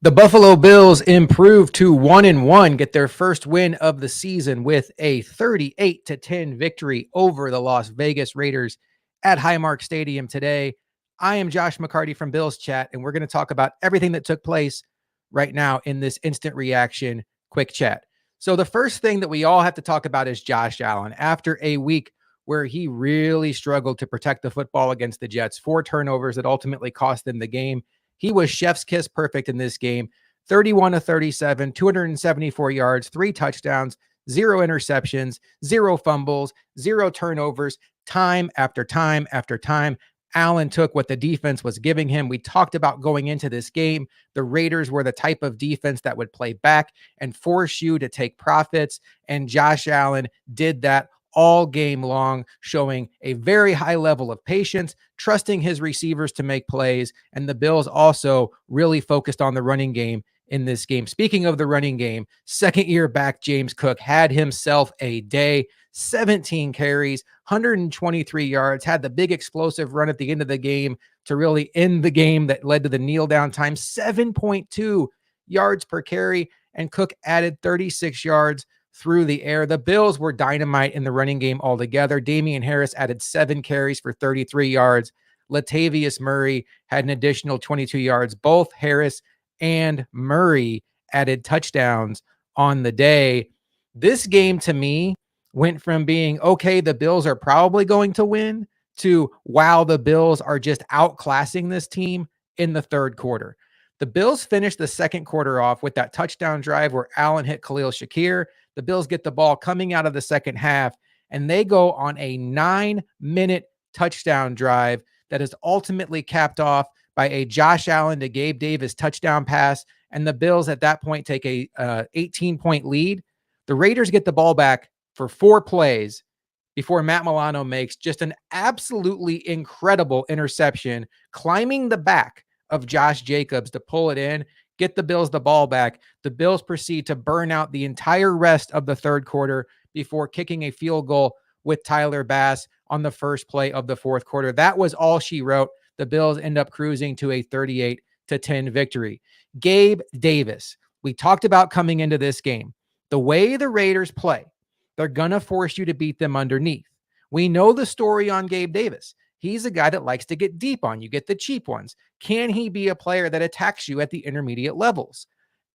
The Buffalo Bills improve to 1-1, get their first win of the season with a 38-10 victory over the Las Vegas Raiders at Highmark Stadium today. I am Josh McCarty from Bills Chat, and we're going to talk about everything that took place right now in this instant reaction quick chat. So the first thing that we all have to talk about is Josh Allen. After a week where he really struggled to protect the football against the Jets, 4 turnovers that ultimately cost them the game. He was chef's kiss perfect in this game. 31 of 37, 274 yards, 3 touchdowns, 0 interceptions, 0 fumbles, 0 turnovers, time after time after time. Allen took what the defense was giving him. We talked about going into this game. The Raiders were the type of defense that would play back and force you to take profits. And Josh Allen did that all game long, showing a very high level of patience, trusting his receivers to make plays. And the Bills also really focused on the running game in this game. Speaking of the running game, second year back James Cook had himself a day. 17 carries, 123 yards, had the big explosive run at the end of the game to really end the game that led to the kneel down time. 7.2 yards per carry, and Cook added 36 yards through the air. The Bills were dynamite in the running game altogether. Damian Harris added 7 carries for 33 yards. Latavius Murray had an additional 22 yards. Both Harris and Murray added touchdowns on the day. This game to me went from being, okay, the Bills are probably going to win, to, wow, the Bills are just outclassing this team in the third quarter. The Bills finished the second quarter off with that touchdown drive where Allen hit Khalil Shakir. The Bills get the ball coming out of the second half, and they go on a 9-minute touchdown drive that is ultimately capped off by a Josh Allen to Gabe Davis touchdown pass. And the Bills at that point take a 18-point lead. The Raiders get the ball back for 4 plays before Matt Milano makes just an absolutely incredible interception, climbing the back of Josh Jacobs to pull it in, get the Bills the ball back. The Bills proceed to burn out the entire rest of the third quarter before kicking a field goal with Tyler Bass on the first play of the fourth quarter. That was all she wrote. The Bills end up cruising to a 38-10 victory. Gabe Davis, we talked about coming into this game. The way the Raiders play, they're going to force you to beat them underneath. We know the story on Gabe Davis. He's a guy that likes to get deep on you, get the cheap ones. Can he be a player that attacks you at the intermediate levels?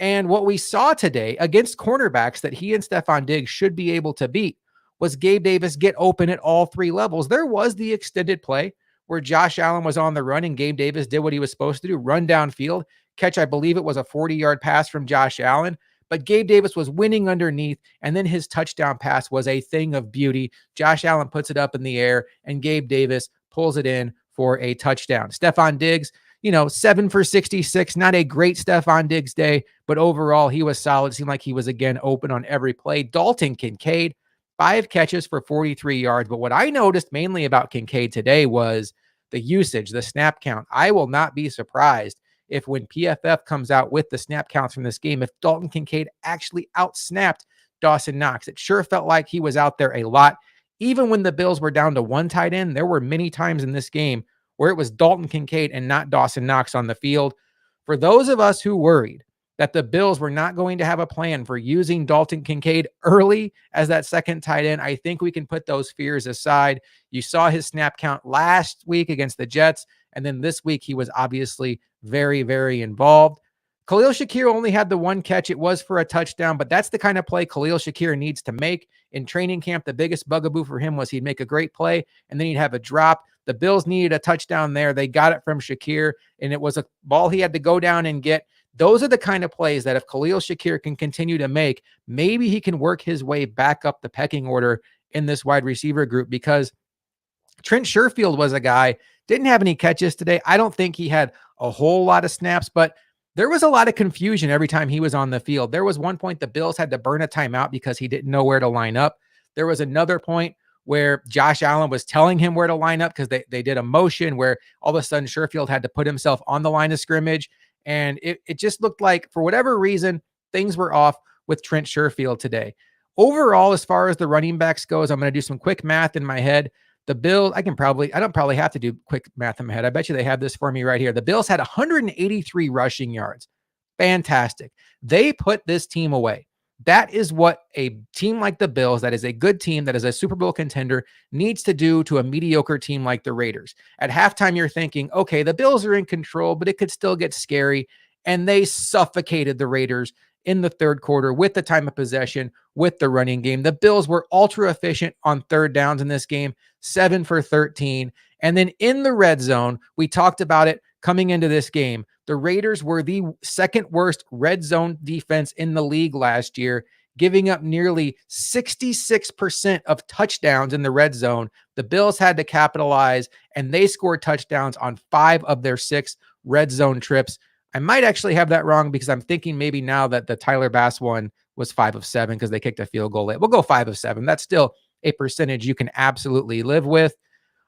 And what we saw today against cornerbacks that he and Stephon Diggs should be able to beat was Gabe Davis get open at all 3 levels. There was the extended play where Josh Allen was on the run and Gabe Davis did what he was supposed to do, run downfield, catch, I believe it was a 40-yard pass from Josh Allen. But Gabe Davis was winning underneath, and then his touchdown pass was a thing of beauty. Josh Allen puts it up in the air, and Gabe Davis pulls it in for a touchdown. Stephon Diggs, 7 for 66, not a great Stephon Diggs day, but overall he was solid. It seemed like he was again open on every play. Dalton Kincaid, 5 catches for 43 yards. But what I noticed mainly about Kincaid today was the usage, the snap count. I will not be surprised if when PFF comes out with the snap counts from this game, if Dalton Kincaid actually outsnapped Dawson Knox. It sure felt like he was out there a lot. Even when the Bills were down to 1 tight end, there were many times in this game where it was Dalton Kincaid and not Dawson Knox on the field. For those of us who worried that the Bills were not going to have a plan for using Dalton Kincaid early as that second tight end, I think we can put those fears aside. You saw his snap count last week against the Jets, and then this week he was obviously very, very involved. Khalil Shakir only had the 1 catch. It was for a touchdown, but that's the kind of play Khalil Shakir needs to make. In training camp, the biggest bugaboo for him was he'd make a great play, and then he'd have a drop. The Bills needed a touchdown there. They got it from Shakir, and it was a ball he had to go down and get. Those are the kind of plays that if Khalil Shakir can continue to make, maybe he can work his way back up the pecking order in this wide receiver group, because Trent Sherfield was a guy, didn't have any catches today. I don't think he had a whole lot of snaps, but there was a lot of confusion every time he was on the field. There was one point the Bills had to burn a timeout because he didn't know where to line up. There was another point where Josh Allen was telling him where to line up because they did a motion where all of a sudden Sherfield had to put himself on the line of scrimmage. And it just looked like, for whatever reason, things were off with Trent Sherfield today. Overall, as far as the running backs goes, I'm going to do some quick math in my head. The Bills, I don't probably have to do quick math in my head. I bet you they have this for me right here. The Bills had 183 rushing yards. Fantastic. They put this team away. That is what a team like the Bills, that is a good team, that is a Super Bowl contender, needs to do to a mediocre team like the Raiders. At halftime, you're thinking, okay, the Bills are in control, but it could still get scary. And they suffocated the Raiders in the third quarter with the time of possession, with the running game. The Bills were ultra efficient on third downs in this game, 7 for 13. And then in the red zone, we talked about it coming into this game. The Raiders were the second worst red zone defense in the league last year, giving up nearly 66% of touchdowns in the red zone. The Bills had to capitalize, and they scored touchdowns on 5 of their 6 red zone trips. I might actually have that wrong because I'm thinking maybe now that the Tyler Bass one was 5 of 7 because they kicked a field goal late. We'll go 5 of 7. That's still a percentage you can absolutely live with.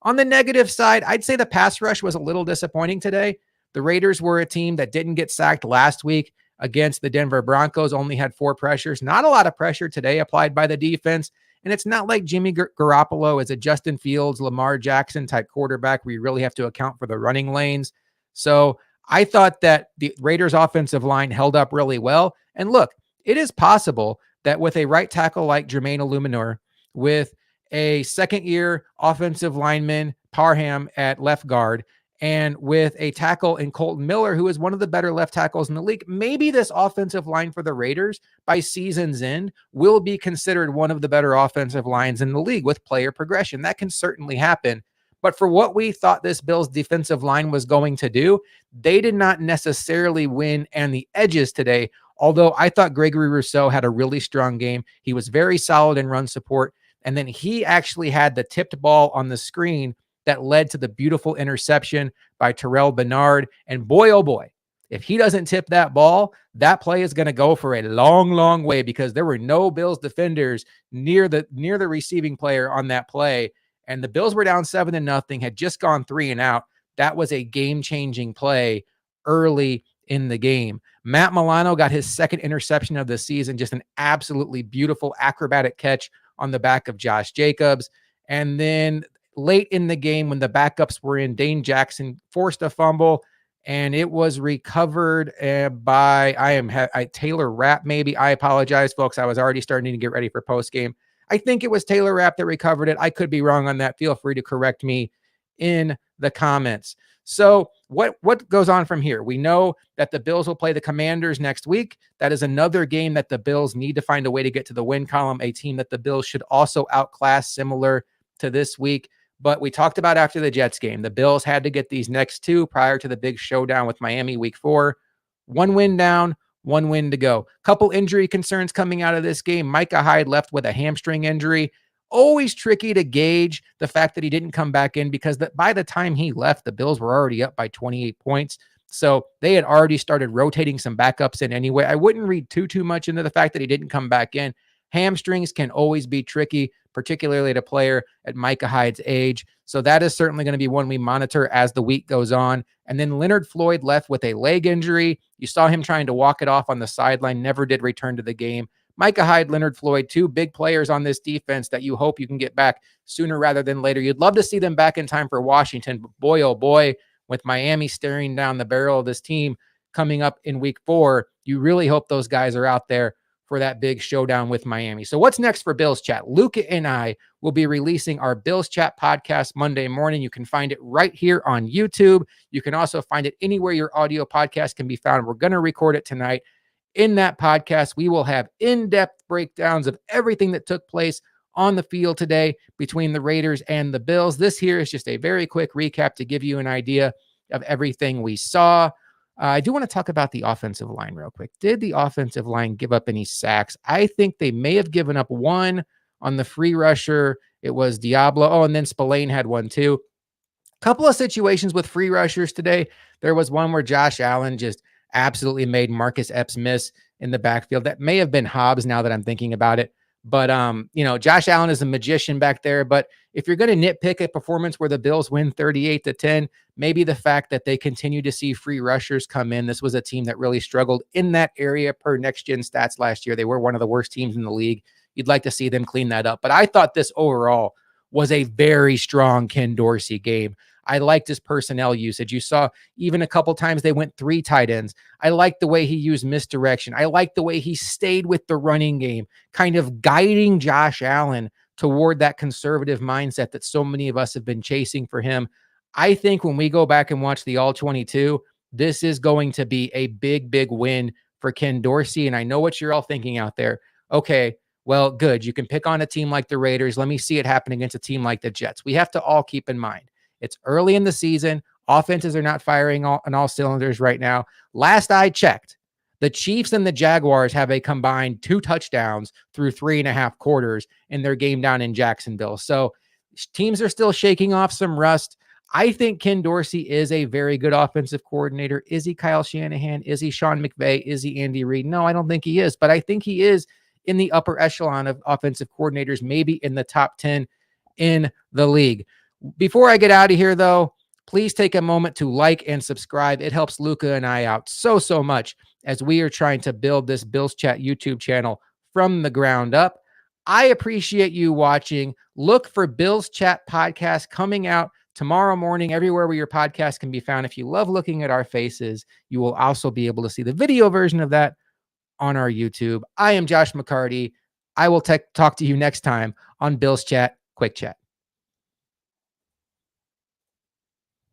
On the negative side, I'd say the pass rush was a little disappointing today. The Raiders were a team that didn't get sacked last week against the Denver Broncos, only had 4 pressures. Not a lot of pressure today applied by the defense. And it's not like Jimmy Garoppolo is a Justin Fields, Lamar Jackson type quarterback where you really have to account for the running lanes. So I thought that the Raiders offensive line held up really well. And look, it is possible that with a right tackle like Jermaine Illuminor, with a second-year offensive lineman, Parham, at left guard, and with a tackle in Colton Miller, who is one of the better left tackles in the league, maybe this offensive line for the Raiders by season's end will be considered one of the better offensive lines in the league with player progression. That can certainly happen. But for what we thought this Bills defensive line was going to do, they did not necessarily win on the edges today, although I thought Gregory Rousseau had a really strong game. He was very solid in run support, and then he actually had the tipped ball on the screen that led to the beautiful interception by Terrell Bernard. And boy, oh boy, if he doesn't tip that ball, that play is going to go for a long, long way because there were no Bills defenders near the receiving player on that play. And the Bills were down 7-0, had just gone 3 and out. That was a game-changing play early in the game. Matt Milano got his second interception of the season, just an absolutely beautiful acrobatic catch on the back of Josh Jacobs. And then late in the game when the backups were in, Dane Jackson forced a fumble, and it was recovered by Taylor Rapp, maybe. I apologize, folks. I was already starting to get ready for postgame. I think it was Taylor Rapp that recovered it. I could be wrong on that. Feel free to correct me in the comments. So what goes on from here? We know that the Bills will play the Commanders next week. That is another game that the Bills need to find a way to get to the win column, a team that the Bills should also outclass, similar to this week. But we talked about after the Jets game, the Bills had to get these next 2 prior to the big showdown with Miami week 4. 1 win down, 1 win to go. Couple injury concerns coming out of this game. Micah Hyde left with a hamstring injury. Always tricky to gauge the fact that he didn't come back in because by the time he left, the Bills were already up by 28 points. So they had already started rotating some backups in anyway. I wouldn't read too much into the fact that he didn't come back in. Hamstrings can always be tricky, particularly at a player at Micah Hyde's age. So that is certainly going to be one we monitor as the week goes on. And then Leonard Floyd left with a leg injury. You saw him trying to walk it off on the sideline, never did return to the game. Micah Hyde, Leonard Floyd, 2 big players on this defense that you hope you can get back sooner rather than later. You'd love to see them back in time for Washington, but boy, oh boy, with Miami staring down the barrel of this team coming up in week 4, you really hope those guys are out there for that big showdown with Miami. So what's next for Bills Chat? Luca and I will be releasing our Bills Chat podcast Monday morning. You can find it right here on YouTube. You can also find it anywhere your audio podcast can be found. We're going to record it tonight. In that podcast, we will have in-depth breakdowns of everything that took place on the field today between the Raiders and the Bills. This here is just a very quick recap to give you an idea of everything we saw. I do want to talk about the offensive line real quick. Did the offensive line give up any sacks? I think they may have given up 1 on the free rusher. It was Diablo. Oh, and then Spillane had 1 too. Couple of situations with free rushers today. There was one where Josh Allen just absolutely made Marcus Epps miss in the backfield. That may have been Hobbs now that I'm thinking about it. But, Josh Allen is a magician back there. But if you're going to nitpick a performance where the Bills win 38-10, maybe the fact that they continue to see free rushers come in. This was a team that really struggled in that area per Next Gen Stats last year. They were one of the worst teams in the league. You'd like to see them clean that up. But I thought this overall was a very strong Ken Dorsey game. I liked his personnel usage. You saw even a couple times they went 3 tight ends. I liked the way he used misdirection. I liked the way he stayed with the running game, kind of guiding Josh Allen toward that conservative mindset that so many of us have been chasing for him. I think when we go back and watch the All 22, this is going to be a big, big win for Ken Dorsey. And I know what you're all thinking out there. Okay, well, good. You can pick on a team like the Raiders. Let me see it happen against a team like the Jets. We have to all keep in mind it's early in the season. Offenses are not firing on all cylinders right now. Last I checked, the Chiefs and the Jaguars have a combined 2 touchdowns through 3.5 quarters in their game down in Jacksonville. So teams are still shaking off some rust. I think Ken Dorsey is a very good offensive coordinator. Is he Kyle Shanahan? Is he Sean McVay? Is he Andy Reid? No, I don't think he is, but I think he is in the upper echelon of offensive coordinators, maybe in the top 10 in the league. Before I get out of here, though, please take a moment to like and subscribe. It helps Luca and I out so much as we are trying to build this Bills Chat YouTube channel from the ground up. I appreciate you watching. Look for Bills Chat podcast coming out tomorrow morning, everywhere where your podcast can be found. If you love looking at our faces, you will also be able to see the video version of that on our YouTube. I am Josh McCarty. I will talk to you next time on Bills Chat Quick Chat.